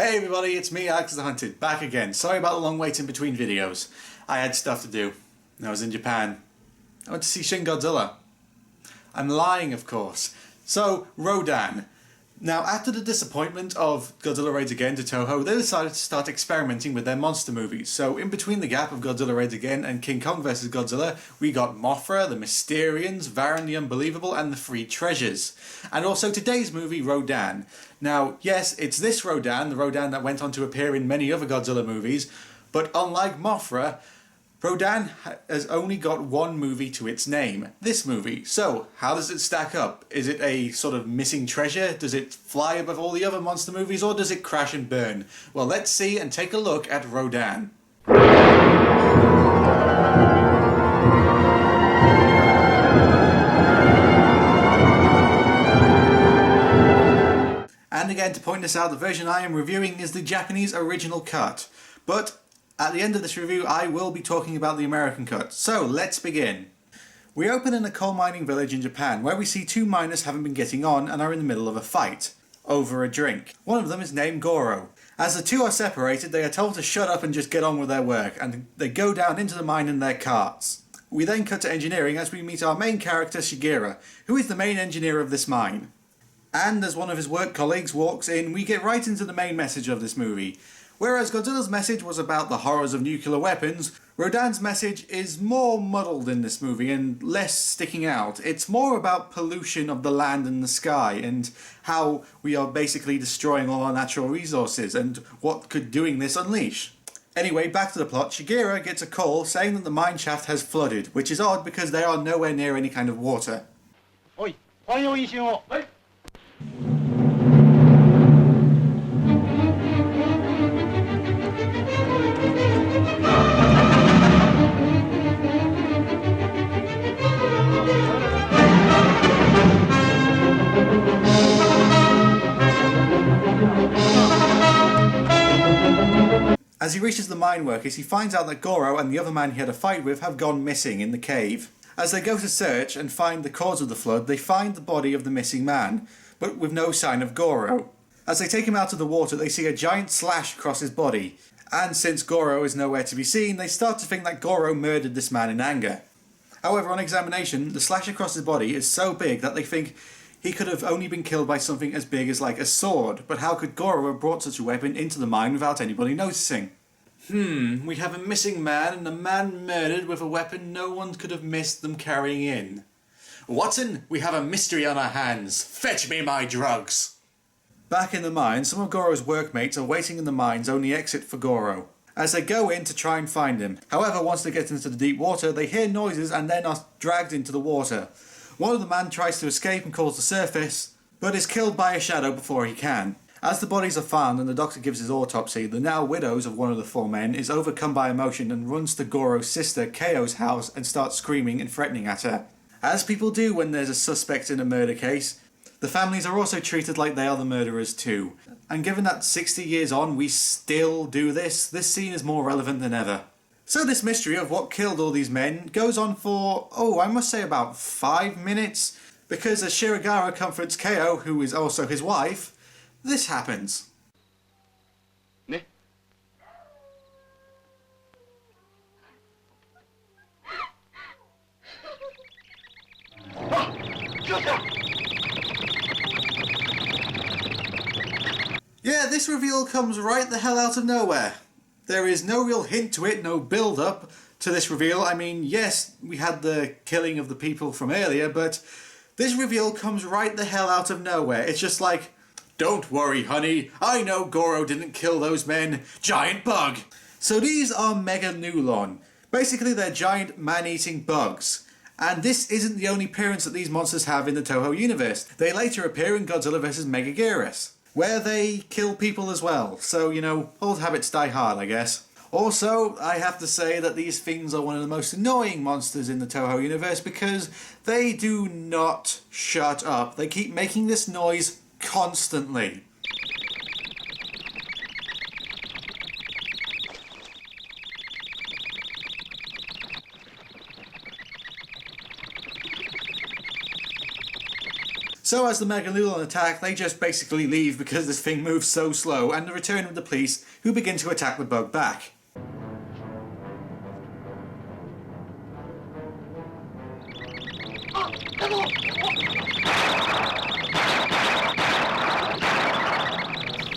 Hey everybody, it's me, Alexthehunted, back again. Sorry about the long wait in between videos. I had stuff to do. I was in Japan. I went to see Shin Godzilla. I'm lying, of course. So, Rodan. Now, after the disappointment of Godzilla Arrives Again to Toho, they decided to start experimenting with their monster movies. So, in between the gap of Godzilla Arrives Again and King Kong vs. Godzilla, we got Mothra, the Mysterians, Varan the Unbelievable, and the Three Treasures. And also today's movie, Rodan. Now, yes, it's this Rodan, the Rodan that went on to appear in many other Godzilla movies, but unlike Mothra, Rodan has only got one movie to its name, this movie. So, how does it stack up? Is it a sort of missing treasure? Does it fly above all the other monster movies, or does it crash and burn? Well, let's see and take a look at Rodan. And again, to point this out, the version I am reviewing is the Japanese original cut. But at the end of this review, I will be talking about the American cut. So, let's begin. We open in a coal mining village in Japan, where we see two miners having been getting on and are in the middle of a fight over a drink. One of them is named Goro. As the two are separated, they are told to shut up and just get on with their work, and they go down into the mine in their carts. We then cut to engineering as we meet our main character, Shigeru, who is the main engineer of this mine. And as one of his work colleagues walks in, we get right into the main message of this movie. Whereas Godzilla's message was about the horrors of nuclear weapons, Rodan's message is more muddled in this movie and less sticking out. It's more about pollution of the land and the sky and how we are basically destroying all our natural resources and what could doing this unleash. Anyway, back to the plot. Shigeru gets a call saying that the mine shaft has flooded, which is odd because they are nowhere near any kind of water. Oi, As he reaches the mine workers, he finds out that Goro and the other man he had a fight with have gone missing in the cave. As they go to search and find the cause of the flood, they find the body of the missing man, but with no sign of Goro. As they take him out of the water, they see a giant slash across his body, and since Goro is nowhere to be seen, they start to think that Goro murdered this man in anger. However, on examination, the slash across his body is so big that they think he could have only been killed by something as big as like a sword, but how could Goro have brought such a weapon into the mine without anybody noticing? We have a missing man and a man murdered with a weapon no one could have missed them carrying in. Watson, we have a mystery on our hands. Fetch me my drugs. Back in the mine, some of Goro's workmates are waiting in the mine's only exit for Goro, as they go in to try and find him. However, once they get into the deep water, they hear noises and then are dragged into the water. One of the men tries to escape and calls the surface, but is killed by a shadow before he can. As the bodies are found and the doctor gives his autopsy, the now widows of one of the four men is overcome by emotion and runs to Goro's sister Keio's house and starts screaming and threatening at her. As people do when there's a suspect in a murder case, the families are also treated like they are the murderers too. And given that 60 years on we still do this scene is more relevant than ever. So this mystery of what killed all these men goes on for, I must say about 5 minutes, because as Shirogara comforts Keio, who is also his wife, this happens. Ne? Yeah, this reveal comes right the hell out of nowhere. There is no real hint to it, no build-up to this reveal. I mean, yes, we had the killing of the people from earlier, but this reveal comes right the hell out of nowhere. It's just like, don't worry, honey, I know Goro didn't kill those men. Giant bug! So these are Mega Nulon. Basically, they're giant man-eating bugs. And this isn't the only appearance that these monsters have in the Toho universe. They later appear in Godzilla vs. Megaguirus, where they kill people as well. So, old habits die hard, I guess. Also, I have to say that these things are one of the most annoying monsters in the Toho universe because they do not shut up. They keep making this noise constantly. So as the Megalodon attack, they just basically leave because this thing moves so slow, and the return of the police, who begin to attack the bug back.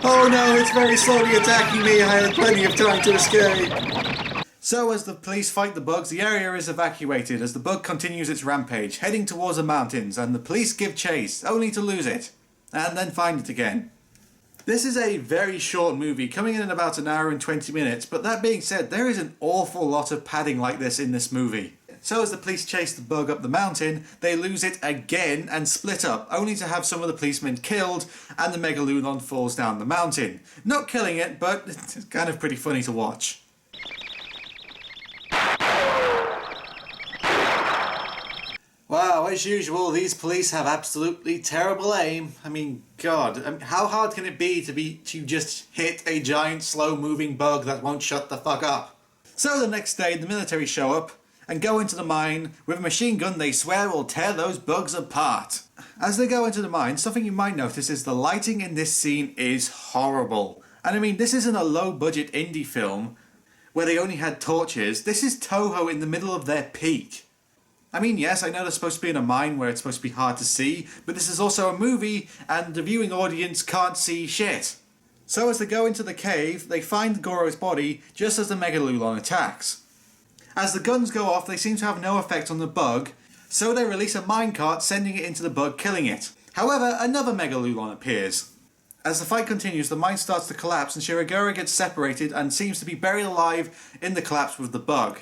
Oh no, it's very slowly attacking me, I had plenty of time to escape. So as the police fight the bugs, the area is evacuated as the bug continues its rampage, heading towards the mountains, and the police give chase, only to lose it, and then find it again. This is a very short movie, coming in at about an hour and 20 minutes, but that being said, there is an awful lot of padding like this in this movie. So as the police chase the bug up the mountain, they lose it again and split up, only to have some of the policemen killed, and the Megalodon falls down the mountain. Not killing it, but it's kind of pretty funny to watch. Wow, as usual, these police have absolutely terrible aim. I mean, God, how hard can it be to just hit a giant slow-moving bug that won't shut the fuck up? So the next day, the military show up and go into the mine with a machine gun they swear will tear those bugs apart. As they go into the mine, something you might notice is the lighting in this scene is horrible. And I mean, this isn't a low-budget indie film where they only had torches. This is Toho in the middle of their peak. I mean, yes, I know they're supposed to be in a mine where it's supposed to be hard to see, but this is also a movie and the viewing audience can't see shit. So as they go into the cave, they find Goro's body just as the Megalodon attacks. As the guns go off, they seem to have no effect on the bug, so they release a minecart sending it into the bug, killing it. However, another Megalodon appears. As the fight continues, the mine starts to collapse and Shirogoro gets separated and seems to be buried alive in the collapse with the bug.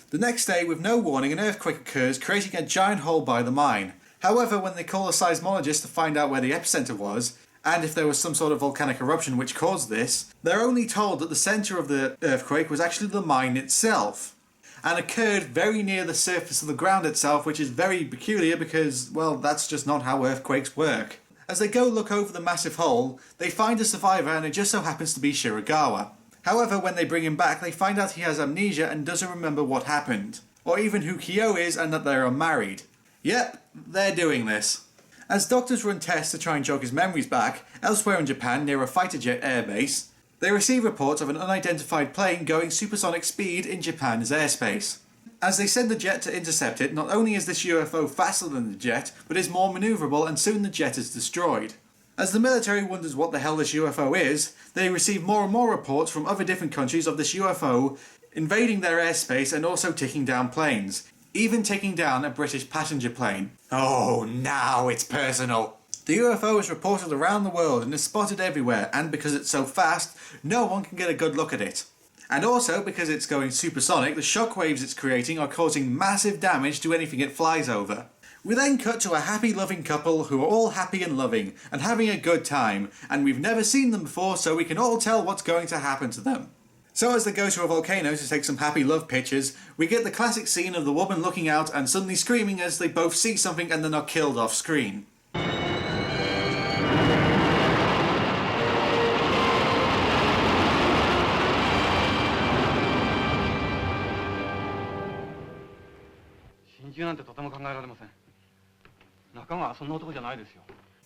The next day, with no warning, an earthquake occurs, creating a giant hole by the mine. However, when they call a seismologist to find out where the epicenter was, and if there was some sort of volcanic eruption which caused this, they're only told that the center of the earthquake was actually the mine itself, and occurred very near the surface of the ground itself, which is very peculiar because, well, that's just not how earthquakes work. As they go look over the massive hole, they find a survivor and it just so happens to be Shiragawa. However, when they bring him back, they find out he has amnesia and doesn't remember what happened, or even who Kyo is and that they are married. Yep, they're doing this. As doctors run tests to try and jog his memories back, elsewhere in Japan near a fighter jet airbase, they receive reports of an unidentified plane going supersonic speed in Japan's airspace. As they send the jet to intercept it, not only is this UFO faster than the jet, but is more manoeuvrable and soon the jet is destroyed. As the military wonders what the hell this UFO is, they receive more and more reports from other different countries of this UFO invading their airspace and also taking down planes, even taking down a British passenger plane. Oh, now it's personal. The UFO is reported around the world and is spotted everywhere, and because it's so fast, no one can get a good look at it. And also, because it's going supersonic, the shockwaves it's creating are causing massive damage to anything it flies over. We then cut to a happy loving couple who are all happy and loving and having a good time, and we've never seen them before, so we can all tell what's going to happen to them. So as they go to a volcano to take some happy love pictures, we get the classic scene of the woman looking out and suddenly screaming as they both see something and then are killed off screen.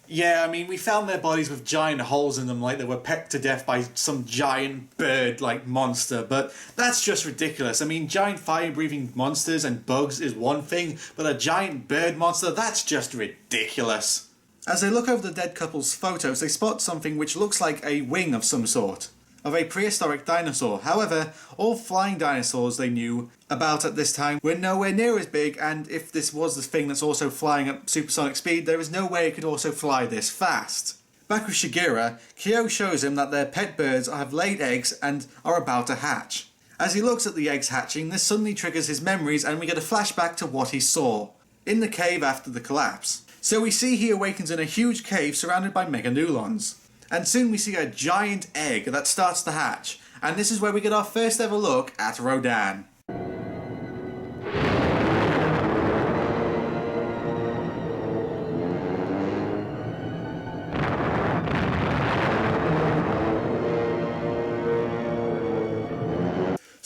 Yeah, I mean, we found their bodies with giant holes in them like they were pecked to death by some giant bird-like monster, but that's just ridiculous. I mean, giant fire-breathing monsters and bugs is one thing, but a giant bird monster, that's just ridiculous. As they look over the dead couple's photos, they spot something which looks like a wing of some sort, of a prehistoric dinosaur. However, all flying dinosaurs they knew about at this time were nowhere near as big, and if this was the thing that's also flying at supersonic speed, there is no way it could also fly this fast. Back with Shigeru, Kyo shows him that their pet birds have laid eggs and are about to hatch. As he looks at the eggs hatching, this suddenly triggers his memories and we get a flashback to what he saw in the cave after the collapse. So we see he awakens in a huge cave surrounded by megalodons. And soon we see a giant egg that starts to hatch, and this is where we get our first ever look at Rodan.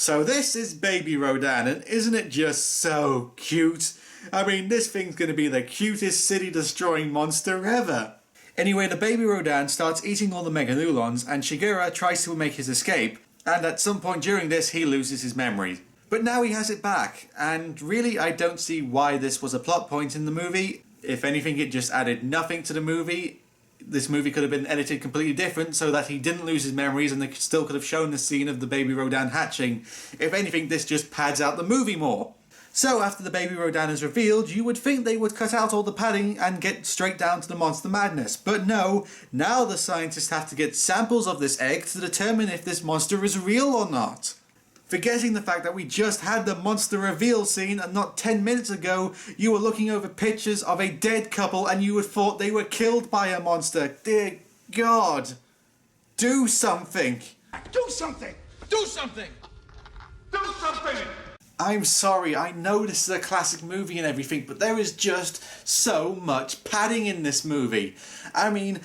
So this is Baby Rodan, and isn't it just so cute? I mean, this thing's going to be the cutest city-destroying monster ever. Anyway, the Baby Rodan starts eating all the Megalulons, and Shigura tries to make his escape, and at some point during this he loses his memory. But now he has it back, and really I don't see why this was a plot point in the movie. If anything, it just added nothing to the movie. This movie could have been edited completely different so that he didn't lose his memories and they still could have shown the scene of the Baby Rodan hatching. If anything, this just pads out the movie more. So after the Baby Rodan is revealed, you would think they would cut out all the padding and get straight down to the monster madness. But no, now the scientists have to get samples of this egg to determine if this monster is real or not. Forgetting the fact that we just had the monster reveal scene and not 10 minutes ago you were looking over pictures of a dead couple and you would thought they were killed by a monster. Dear God. Do something. Do something! Do something! Do something! I'm sorry, I know this is a classic movie and everything, but there is just so much padding in this movie. I mean,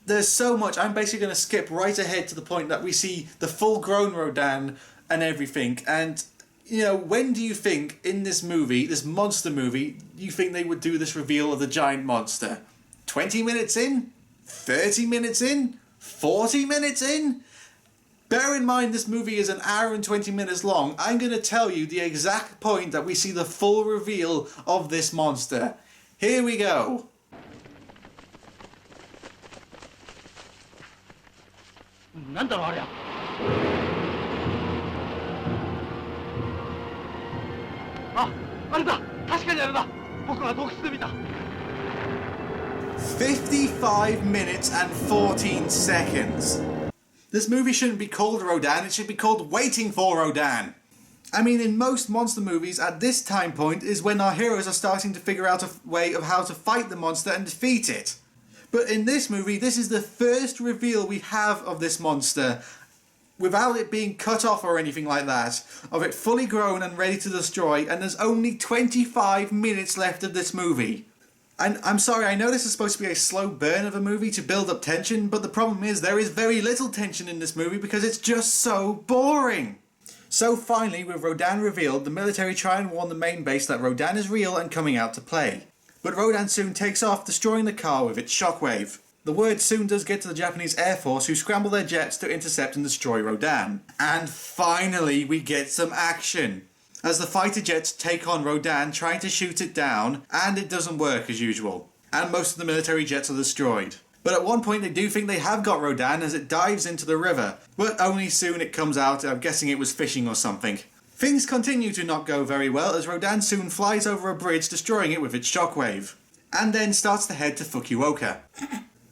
there's so much. I'm basically going to skip right ahead to the point that we see the full-grown Rodan and everything. And, you know, when do you think in this movie, this monster movie, you think they would do this reveal of the giant monster? 20 minutes in? 30 minutes in? 40 minutes in? Bear in mind this movie is an hour and 20 minutes long. I'm going to tell you the exact point that we see the full reveal of this monster. Here we go. Ah, あれだ! 確かにあれだ! 僕は洞窟で見た! 55 minutes and 14 seconds. This movie shouldn't be called Rodan, it should be called Waiting for Rodan. I mean, in most monster movies, at this time point is when our heroes are starting to figure out a way of how to fight the monster and defeat it. But in this movie, this is the first reveal we have of this monster, without it being cut off or anything like that, of it fully grown and ready to destroy, and there's only 25 minutes left of this movie. And I'm sorry, I know this is supposed to be a slow burn of a movie to build up tension, but the problem is there is very little tension in this movie because it's just so boring. So finally, with Rodan revealed, the military try and warn the main base that Rodan is real and coming out to play. But Rodan soon takes off, destroying the car with its shockwave. The word soon does get to the Japanese Air Force, who scramble their jets to intercept and destroy Rodan. And finally, we get some action, as the fighter jets take on Rodan, trying to shoot it down, and it doesn't work as usual. And most of the military jets are destroyed. But at one point they do think they have got Rodan as it dives into the river, but only soon it comes out. I'm guessing it was fishing or something. Things continue to not go very well as Rodan soon flies over a bridge, destroying it with its shockwave, and then starts to head to Fukuoka.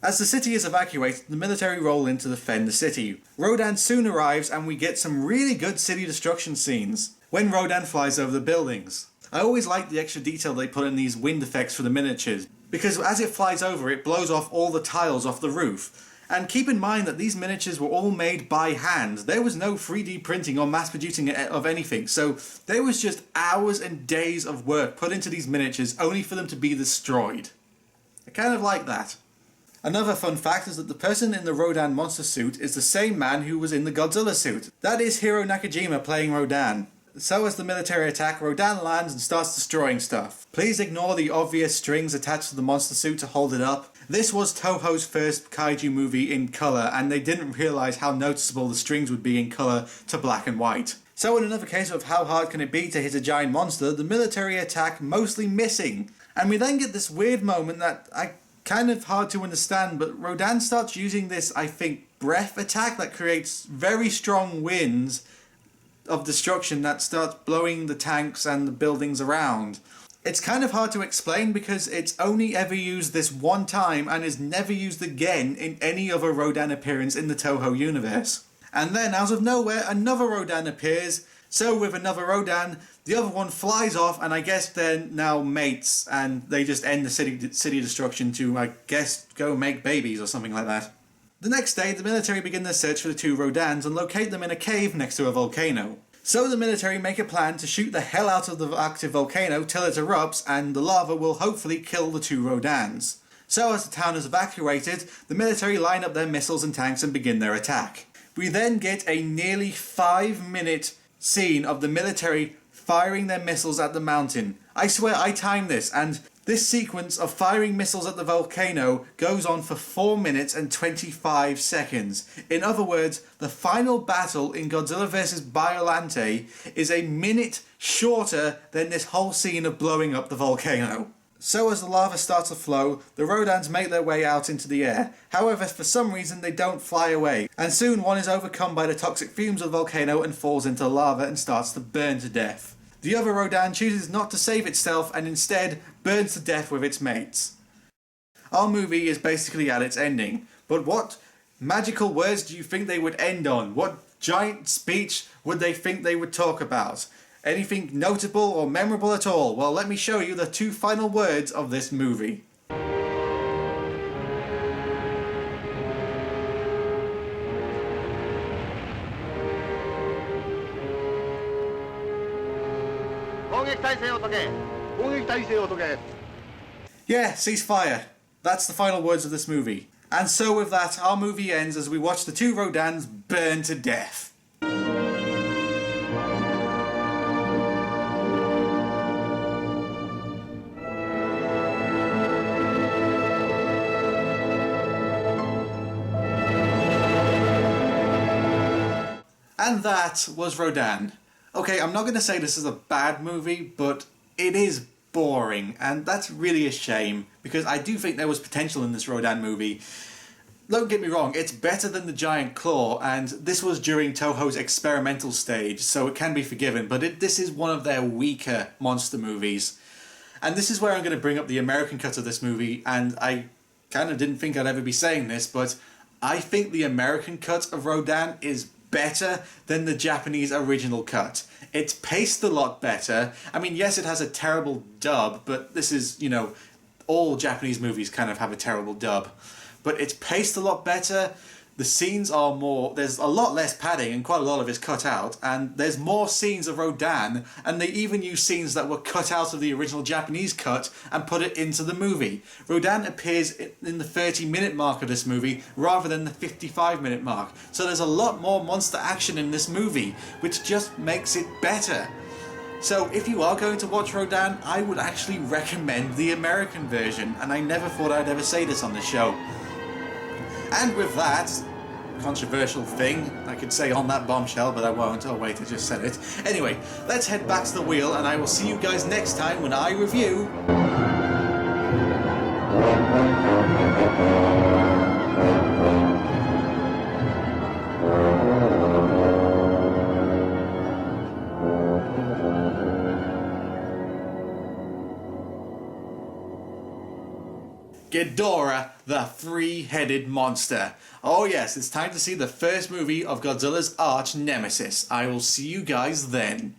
As the city is evacuated, the military roll in to defend the city. Rodan soon arrives and we get some really good city destruction scenes when Rodan flies over the buildings. I always like the extra detail they put in these wind effects for the miniatures, because as it flies over it blows off all the tiles off the roof. And keep in mind that these miniatures were all made by hand. There was no 3D printing or mass producing of anything, so there was just hours and days of work put into these miniatures only for them to be destroyed. I kind of like that. Another fun fact is that the person in the Rodan monster suit is the same man who was in the Godzilla suit. That is Hiro Nakajima playing Rodan. So as the military attack, Rodan lands and starts destroying stuff. Please ignore the obvious strings attached to the monster suit to hold it up. This was Toho's first kaiju movie in colour, and they didn't realise how noticeable the strings would be in colour to black and white. So in another case of how hard can it be to hit a giant monster, the military attack mostly missing. And we then get this weird moment that kind of hard to understand, but Rodan starts using this, I think, breath attack that creates very strong winds of destruction that starts blowing the tanks and the buildings around. It's kind of hard to explain because it's only ever used this one time and is never used again in any other Rodan appearance in the Toho universe. And then, out of nowhere, another Rodan appears. So with another Rodan, the other one flies off, and I guess they're now mates, and they just end the city destruction to, I guess, go make babies or something like that. The next day, the military begin their search for the two Rodans and locate them in a cave next to a volcano. So the military make a plan to shoot the hell out of the active volcano till it erupts, and the lava will hopefully kill the two Rodans. So as the town is evacuated, the military line up their missiles and tanks and begin their attack. We then get a nearly 5-minute scene of the military firing their missiles at the mountain. I swear I timed this, and this sequence of firing missiles at the volcano goes on for 4 minutes and 25 seconds. In other words, the final battle in Godzilla vs. Biollante is a minute shorter than this whole scene of blowing up the volcano. So as the lava starts to flow, the Rodans make their way out into the air. However, for some reason they don't fly away, and soon one is overcome by the toxic fumes of the volcano and falls into lava and starts to burn to death. The other Rodan chooses not to save itself and instead burns to death with its mates. Our movie is basically at its ending, but what magical words do you think they would end on? What giant speech would they think they would talk about? Anything notable or memorable at all? Well, let me show you the 2 final words of this movie. Yeah, ceasefire. That's the final words of this movie. And so with that, our movie ends as we watch the 2 Rodans burn to death. And that was Rodan. Okay, I'm not going to say this is a bad movie, but it is boring, and that's really a shame, because I do think there was potential in this Rodan movie. Don't get me wrong, it's better than The Giant Claw, and this was during Toho's experimental stage, so it can be forgiven, but this is one of their weaker monster movies. And this is where I'm going to bring up the American cut of this movie, and I kind of didn't think I'd ever be saying this, but I think the American cut of Rodan is better than the Japanese original cut. It's paced a lot better. I mean, yes, it has a terrible dub, but this is, you know, all Japanese movies kind of have a terrible dub. But it's paced a lot better. The scenes are more... There's a lot less padding and quite a lot of it's cut out. And there's more scenes of Rodan, and they even use scenes that were cut out of the original Japanese cut and put it into the movie. Rodan appears in the 30-minute mark of this movie rather than the 55-minute mark. So there's a lot more monster action in this movie, which just makes it better. So if you are going to watch Rodan, I would actually recommend the American version, and I never thought I'd ever say this on the show. And with that controversial thing, I could say on that bombshell, but I won't. Oh wait, I just said it. Anyway, let's head back to the wheel, and I will see you guys next time when I review... Ghidorah, the three-headed monster. Oh yes, it's time to see the first movie of Godzilla's arch nemesis. I will see you guys then.